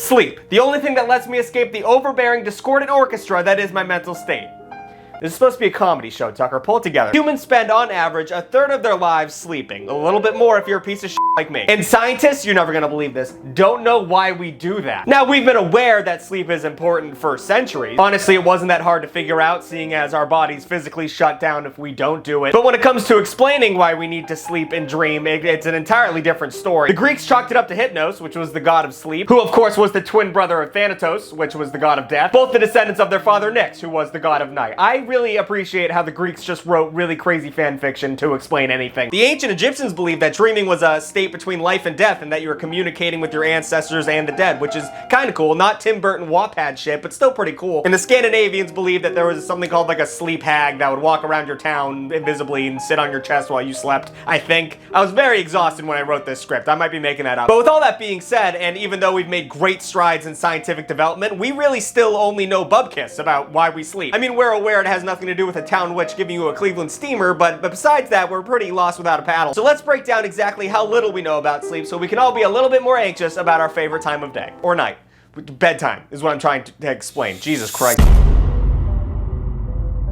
Sleep. The only thing that lets me escape the overbearing, discordant orchestra that is my mental state. This is supposed to be a comedy show, Tucker. Pull it together. Humans spend, on average, a third of their lives sleeping. A little bit more if you're a piece of shit like me. And scientists, you're never gonna believe this, don't know why we do that. Now, we've been aware that sleep is important for centuries. Honestly, it wasn't that hard to figure out, seeing as our bodies physically shut down if we don't do it. But when it comes to explaining why we need to sleep and dream, it's an entirely different story. The Greeks chalked it up to Hypnos, which was the god of sleep, who of course was the twin brother of Thanatos, which was the god of death, both the descendants of their father Nyx, who was the god of night. I really appreciate how the Greeks just wrote really crazy fan fiction to explain anything. The ancient Egyptians believed that dreaming was a state between life and death, and that you were communicating with your ancestors and the dead, which is kind of cool. Not Tim Burton Wattpad shit, but still pretty cool. And the Scandinavians believed that there was something called like a sleep hag that would walk around your town invisibly and sit on your chest while you slept, I think. I was very exhausted when I wrote this script. I might be making that up. But with all that being said, and even though we've made great strides in scientific development, we really still only know bubkiss about why we sleep. I mean, we're aware it has nothing to do with a town witch giving you a Cleveland steamer, but besides that, we're pretty lost without a paddle. So let's break down exactly how little we know about sleep so we can all be a little bit more anxious about our favorite time of day. Or night. Bedtime is what I'm trying to explain. Jesus Christ.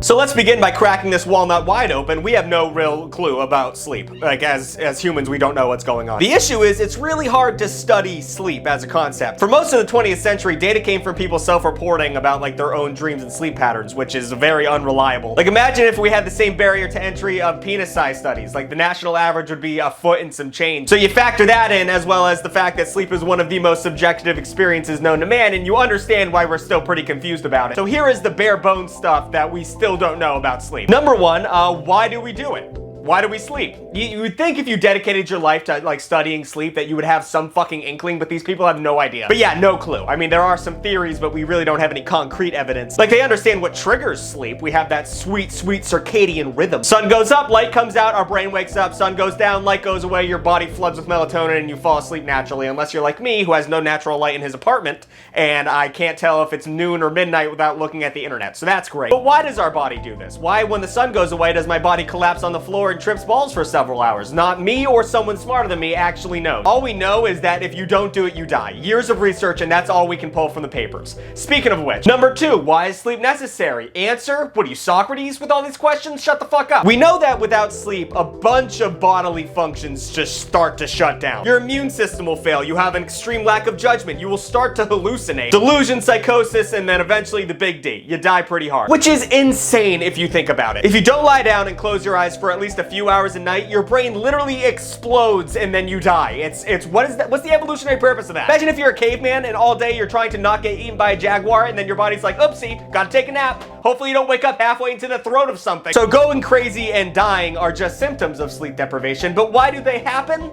So let's begin by cracking this walnut wide open. We have no real clue about sleep. Like, as humans, we don't know what's going on. The issue is, it's really hard to study sleep as a concept. For most of the 20th century, data came from people self-reporting about, like, their own dreams and sleep patterns, which is very unreliable. Like, imagine if we had the same barrier to entry of penis size studies. Like, the national average would be a foot and some change. So you factor that in, as well as the fact that sleep is one of the most subjective experiences known to man, and you understand why we're still pretty confused about it. So here is the bare bones stuff that we still don't know about sleep. Number one, why do we do it? Why do we sleep? You would think if you dedicated your life to like studying sleep that you would have some fucking inkling, but these people have no idea. But yeah, no clue. I mean, there are some theories, but we really don't have any concrete evidence. Like, they understand what triggers sleep. We have that sweet, sweet circadian rhythm. Sun goes up, light comes out, our brain wakes up. Sun goes down, light goes away, your body floods with melatonin, and you fall asleep naturally, unless you're like me, who has no natural light in his apartment, and I can't tell if it's noon or midnight without looking at the internet. So that's great. But why does our body do this? Why, when the sun goes away, does my body collapse on the floor and trips balls for several hours? Not me or someone smarter than me actually knows. All we know is that if you don't do it, you die. Years of research, and that's all we can pull from the papers. Speaking of which, number two, why is sleep necessary? Answer, what are you, Socrates, with all these questions? Shut the fuck up. We know that without sleep, a bunch of bodily functions just start to shut down. Your immune system will fail. You have an extreme lack of judgment. You will start to hallucinate. Delusion, psychosis, and then eventually the big D. You die pretty hard. Which is insane if you think about it. If you don't lie down and close your eyes for at least a few hours a night, your brain literally explodes and then you die. It's what is that? What's the evolutionary purpose of that? Imagine if you're a caveman and all day you're trying to not get eaten by a jaguar, and then your body's like, oopsie, gotta take a nap. Hopefully you don't wake up halfway into the throat of something. So going crazy and dying are just symptoms of sleep deprivation, but why do they happen?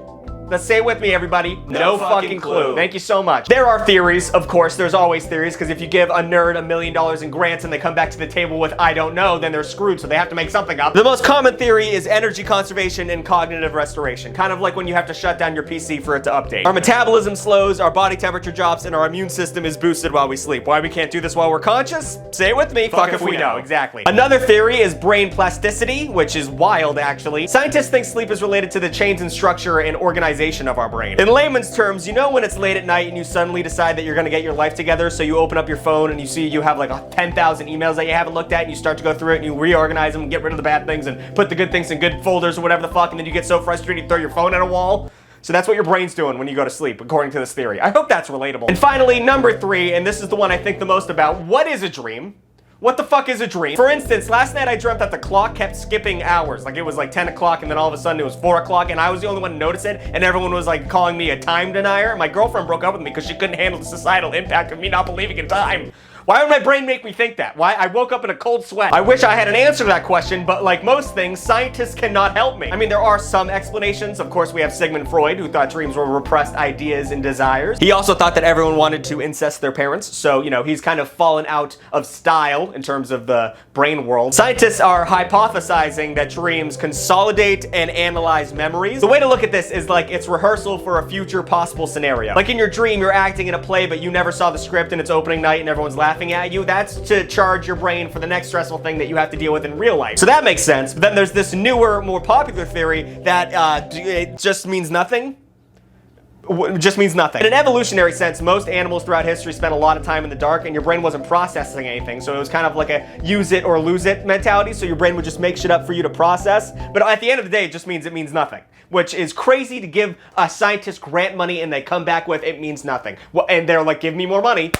Let's say it with me, everybody. No fucking clue. Thank you so much. There are theories, of course. There's always theories, because if you give a nerd $1 million in grants and they come back to the table with I don't know, then they're screwed, so they have to make something up. The most common theory is energy conservation and cognitive restoration. Kind of like when you have to shut down your PC for it to update. Our metabolism slows, our body temperature drops, and our immune system is boosted while we sleep. Why we can't do this while we're conscious? Say it with me. Fuck if we know. Exactly. Another theory is brain plasticity, which is wild, actually. Scientists think sleep is related to the change in structure and organization of our brain. In layman's terms, you know when it's late at night and you suddenly decide that you're gonna get your life together, so you open up your phone and you see you have like 10,000 emails that you haven't looked at, and you start to go through it and you reorganize them and get rid of the bad things and put the good things in good folders or whatever the fuck, and then you get so frustrated you throw your phone at a wall? So that's what your brain's doing when you go to sleep, according to this theory. I hope that's relatable. And finally, number three, and this is the one I think the most about, what is a dream? What the fuck is a dream? For instance, last night I dreamt that the clock kept skipping hours. Like, it was like 10 o'clock and then all of a sudden it was 4 o'clock, and I was the only one to notice it, and everyone was like calling me a time denier. My girlfriend broke up with me because she couldn't handle the societal impact of me not believing in time. Why would my brain make me think that? Why? I woke up in a cold sweat. I wish I had an answer to that question, but like most things, scientists cannot help me. I mean, there are some explanations. Of course, we have Sigmund Freud, who thought dreams were repressed ideas and desires. He also thought that everyone wanted to incest their parents, so, you know, he's kind of fallen out of style in terms of the brain world. Scientists are hypothesizing that dreams consolidate and analyze memories. The way to look at this is like it's rehearsal for a future possible scenario. Like in your dream, you're acting in a play, but you never saw the script and it's opening night and everyone's laughing at you. That's to charge your brain for the next stressful thing that you have to deal with in real life. So that makes sense. But then there's this newer, more popular theory that it just means nothing. just means nothing. In an evolutionary sense, most animals throughout history spent a lot of time in the dark and your brain wasn't processing anything. So it was kind of like a use it or lose it mentality. So your brain would just make shit up for you to process. But at the end of the day, it just means it means nothing, which is crazy to give a scientist grant money and they come back with it means nothing. Well, and they're like, give me more money.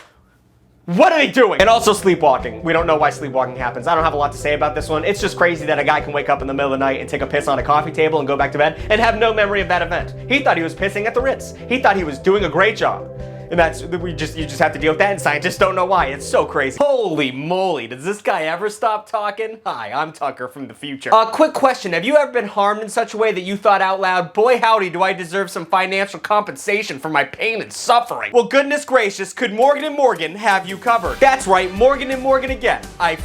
What are they doing? And also sleepwalking. We don't know why sleepwalking happens. I don't have a lot to say about this one. It's just crazy that a guy can wake up in the middle of the night and take a piss on a coffee table and go back to bed and have no memory of that event. He thought he was pissing at the Ritz. He thought he was doing a great job. And you just have to deal with that, and scientists don't know why. It's so crazy. Holy moly, does this guy ever stop talking? Hi, I'm Tucker from the future. Quick question, have you ever been harmed in such a way that you thought out loud, boy howdy, do I deserve some financial compensation for my pain and suffering? Well, goodness gracious, could Morgan & Morgan have you covered? That's right, Morgan & Morgan again. I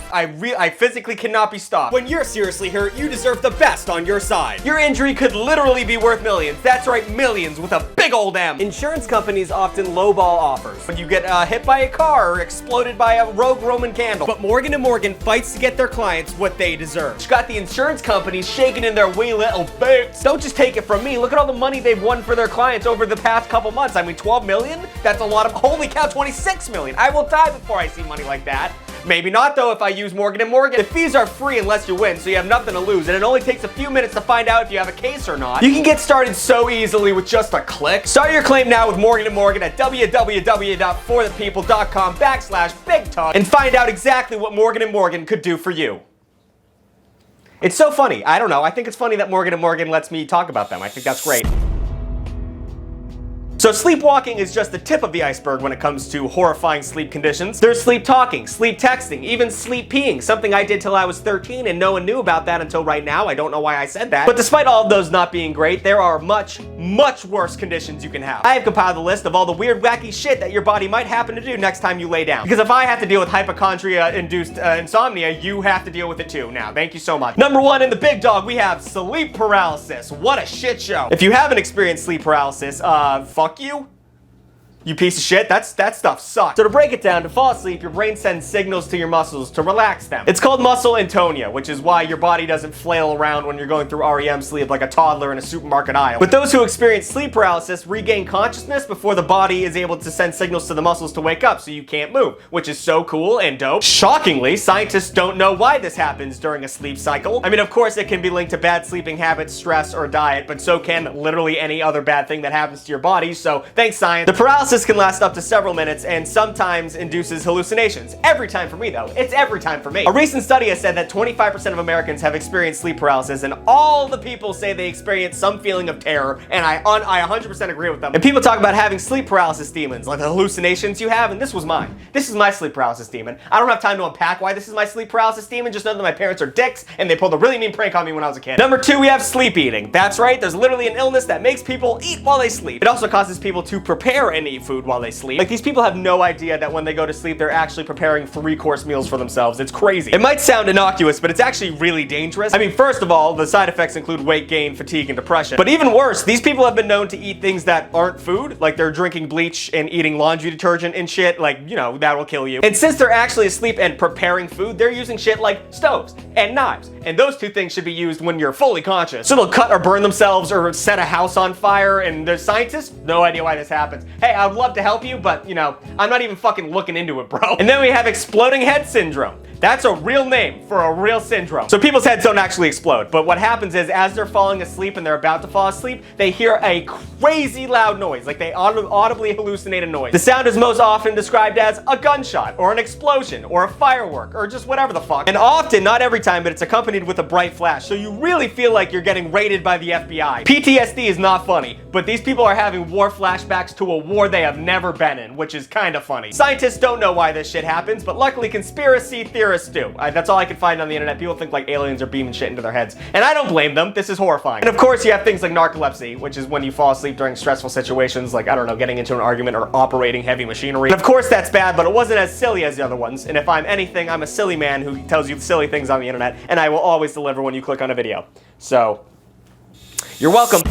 physically cannot be stopped. When you're seriously hurt, you deserve the best on your side. Your injury could literally be worth millions. That's right, millions with a big old M. Insurance companies often lowball offers when you get hit by a car or exploded by a rogue Roman candle. But Morgan & Morgan fights to get their clients what they deserve. It's got the insurance companies shaking in their wee little boots. Don't just take it from me. Look at all the money they've won for their clients over the past couple months. I mean, 12 million? That's a lot of, holy cow, 26 million. I will die before I see money like that. Maybe not though if I use Morgan & Morgan. The fees are free unless you win, so you have nothing to lose, and it only takes a few minutes to find out if you have a case or not. You can get started so easily with just a click. Start your claim now with Morgan & Morgan at www.forthepeople.com/BigTug and find out exactly what Morgan & Morgan could do for you. It's so funny. I don't know. I think it's funny that Morgan & Morgan lets me talk about them. I think that's great. So sleepwalking is just the tip of the iceberg when it comes to horrifying sleep conditions. There's sleep talking, sleep texting, even sleep peeing, something I did till I was 13 and no one knew about that until right now. I don't know why I said that. But despite all of those not being great, there are much, much worse conditions you can have. I have compiled a list of all the weird, wacky shit that your body might happen to do next time you lay down. Because if I have to deal with hypochondria-induced insomnia, you have to deal with it too. Now, thank you so much. Number one in the big dog, we have sleep paralysis. What a shit show. If you haven't experienced sleep paralysis, fuck you. You piece of shit, that stuff sucks. So to break it down, to fall asleep, your brain sends signals to your muscles to relax them. It's called muscle atonia, which is why your body doesn't flail around when you're going through REM sleep like a toddler in a supermarket aisle. But those who experience sleep paralysis regain consciousness before the body is able to send signals to the muscles to wake up, so you can't move, which is so cool and dope. Shockingly, scientists don't know why this happens during a sleep cycle. I mean, of course it can be linked to bad sleeping habits, stress, or diet, but so can literally any other bad thing that happens to your body, so thanks science. The paralysis can last up to several minutes and sometimes induces hallucinations. Every time for me though. It's every time for me. A recent study has said that 25% of Americans have experienced sleep paralysis, and all the people say they experience some feeling of terror, and I 100% agree with them. And people talk about having sleep paralysis demons, like the hallucinations you have, and this was mine. This is my sleep paralysis demon. I don't have time to unpack why this is my sleep paralysis demon, just know that my parents are dicks and they pulled a really mean prank on me when I was a kid. Number two, we have sleep eating. That's right, there's literally an illness that makes people eat while they sleep. It also causes people to prepare and eat food while they sleep. Like, these people have no idea that when they go to sleep, they're actually preparing 3-course meals for themselves. It's crazy. It might sound innocuous, but it's actually really dangerous. I mean, first of all, the side effects include weight gain, fatigue, and depression. But even worse, these people have been known to eat things that aren't food, like they're drinking bleach and eating laundry detergent and shit, like, you know, that will kill you. And since they're actually asleep and preparing food, they're using shit like stoves and knives. And those two things should be used when you're fully conscious. So they'll cut or burn themselves or set a house on fire, and the scientists, no idea why this happens. Hey, I would love to help you, but, you know, I'm not even fucking looking into it, bro. And then we have exploding head syndrome. That's a real name for a real syndrome. So people's heads don't actually explode, but what happens is as they're falling asleep and they're about to fall asleep, they hear a crazy loud noise, like they audibly hallucinate a noise. The sound is most often described as a gunshot, or an explosion, or a firework, or just whatever the fuck. And often, not every time, but it's accompanied with a bright flash, so you really feel like you're getting raided by the FBI. PTSD is not funny, but these people are having war flashbacks to a war they have never been in, which is kind of funny. Scientists don't know why this shit happens, but luckily conspiracy theorists do. That's all I can find on the internet. People think like aliens are beaming shit into their heads, and I don't blame them. This is horrifying. And of course you have things like narcolepsy, which is when you fall asleep during stressful situations, like, I don't know, getting into an argument or operating heavy machinery. And of course that's bad, but it wasn't as silly as the other ones, and if I'm anything, I'm a silly man who tells you silly things on the internet, and I will always deliver when you click on a video. So, you're welcome.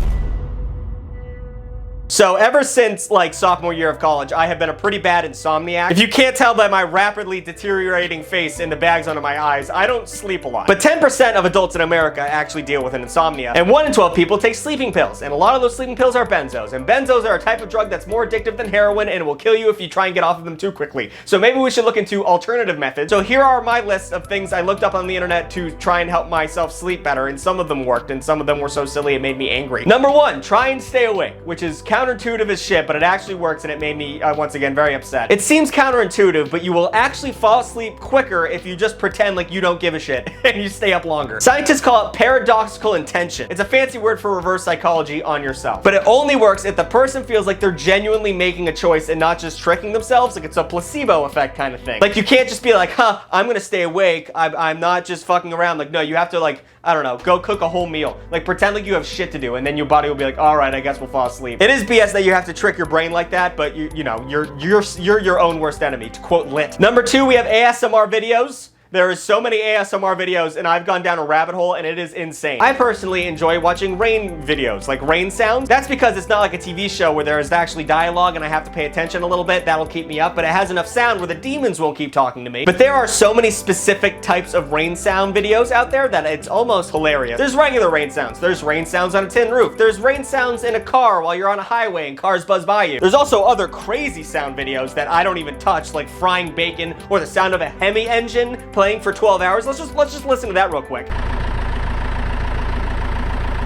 So ever since like sophomore year of college, I have been a pretty bad insomniac. If you can't tell by my rapidly deteriorating face and the bags under my eyes, I don't sleep a lot. But 10% of adults in America actually deal with an insomnia, and 1 in 12 people take sleeping pills, and a lot of those sleeping pills are benzos, and benzos are a type of drug that's more addictive than heroin and will kill you if you try and get off of them too quickly. So maybe we should look into alternative methods. So here are my list of things I looked up on the internet to try and help myself sleep better, and some of them worked, and some of them were so silly it made me angry. Number 1, try and stay awake, which is counterintuitive as shit, but it actually works, and it made me once again very upset. It seems counterintuitive, but you will actually fall asleep quicker if you just pretend like you don't give a shit and you stay up longer. Scientists call it paradoxical intention. It's a fancy word for reverse psychology on yourself, but it only works if the person feels like they're genuinely making a choice and not just tricking themselves. Like it's a placebo effect kind of thing. Like you can't just be like, huh, I'm gonna stay awake, I'm not just fucking around. Like no, you have to, like, I don't know, go cook a whole meal. Like pretend like you have shit to do, and then your body will be like, all right, I guess we'll fall asleep. It is BS that you have to trick your brain like that, but you know, you're your own worst enemy, to quote Lit. Number 2, we have ASMR videos. There is so many ASMR videos, and I've gone down a rabbit hole, and it is insane. I personally enjoy watching rain videos, like rain sounds. That's because it's not like a TV show where there is actually dialogue and I have to pay attention a little bit. That'll keep me up, but it has enough sound where the demons won't keep talking to me. But there are so many specific types of rain sound videos out there that it's almost hilarious. There's regular rain sounds. There's rain sounds on a tin roof. There's rain sounds in a car while you're on a highway and cars buzz by you. There's also other crazy sound videos that I don't even touch, like frying bacon or the sound of a Hemi engine playing for 12 hours. Let's just listen to that real quick.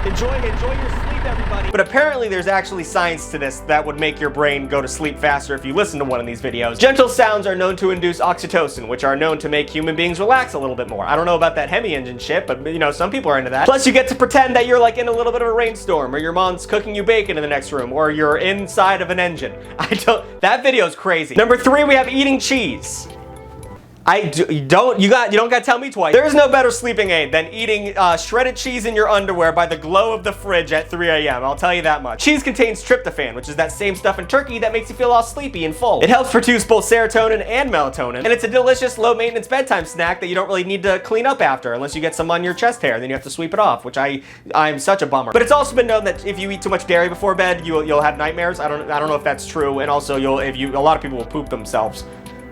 Enjoy your sleep, everybody. But apparently there's actually science to this that would make your brain go to sleep faster if you listen to one of these videos. Gentle sounds are known to induce oxytocin, which are known to make human beings relax a little bit more. I don't know about that Hemi engine shit, but you know, some people are into that. Plus you get to pretend that you're like in a little bit of a rainstorm, or your mom's cooking you bacon in the next room, or you're inside of an engine. That video's crazy. Number 3, we have eating cheese. You don't gotta tell me twice. There is no better sleeping aid than eating shredded cheese in your underwear by the glow of the fridge at 3 a.m. I'll tell you that much. Cheese contains tryptophan, which is that same stuff in turkey that makes you feel all sleepy and full. It helps produce both serotonin and melatonin, and it's a delicious low-maintenance bedtime snack that you don't really need to clean up after, unless you get some on your chest hair, then you have to sweep it off, which I'm such a bummer. But it's also been known that if you eat too much dairy before bed, you'll have nightmares. I don't know if that's true, and also a lot of people will poop themselves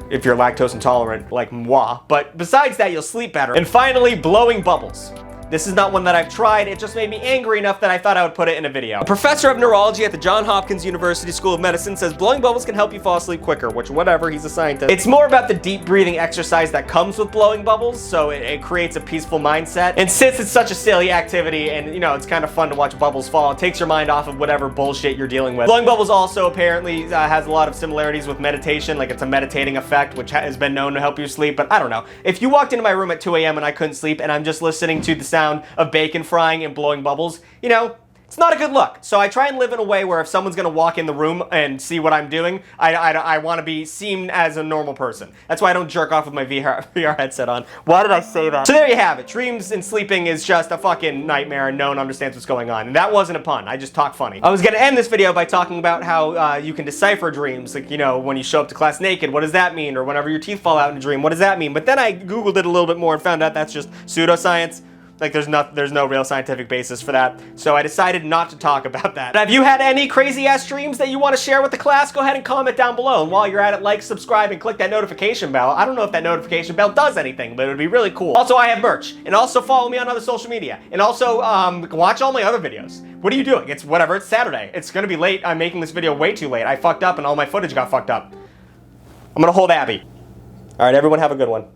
if you're lactose intolerant, like moi. But besides that, you'll sleep better. And finally, blowing bubbles. This is not one that I've tried, it just made me angry enough that I thought I would put it in a video. A professor of neurology at the Johns Hopkins University School of Medicine says blowing bubbles can help you fall asleep quicker, which whatever, he's a scientist. It's more about the deep breathing exercise that comes with blowing bubbles, so it creates a peaceful mindset. And since it's such a silly activity and you know, it's kind of fun to watch bubbles fall, it takes your mind off of whatever bullshit you're dealing with. Blowing bubbles also apparently has a lot of similarities with meditation, like it's a meditating effect, which has been known to help you sleep, but I don't know. If you walked into my room at 2 a.m. and I couldn't sleep and I'm just listening to the sound of bacon frying and blowing bubbles, you know, it's not a good look. So I try and live in a way where if someone's gonna walk in the room and see what I'm doing, I want to be seen as a normal person. That's why I don't jerk off with my VR headset on. Why did I say that? So there you have it. Dreams and sleeping is just a fucking nightmare and no one understands what's going on. And that wasn't a pun. I just talk funny. I was gonna end this video by talking about how you can decipher dreams. Like, you know, when you show up to class naked, what does that mean? Or whenever your teeth fall out in a dream, what does that mean? But then I Googled it a little bit more and found out that's just pseudoscience. Like there's no real scientific basis for that. So I decided not to talk about that. Have you had any crazy ass dreams that you want to share with the class? Go ahead and comment down below. And while you're at it, like, subscribe, and click that notification bell. I don't know if that notification bell does anything, but it would be really cool. Also, I have merch. And also follow me on other social media. And also, watch all my other videos. What are you doing? It's whatever, it's Saturday. It's gonna be late. I'm making this video way too late. I fucked up and all my footage got fucked up. I'm gonna hold Abby. All right, everyone have a good one.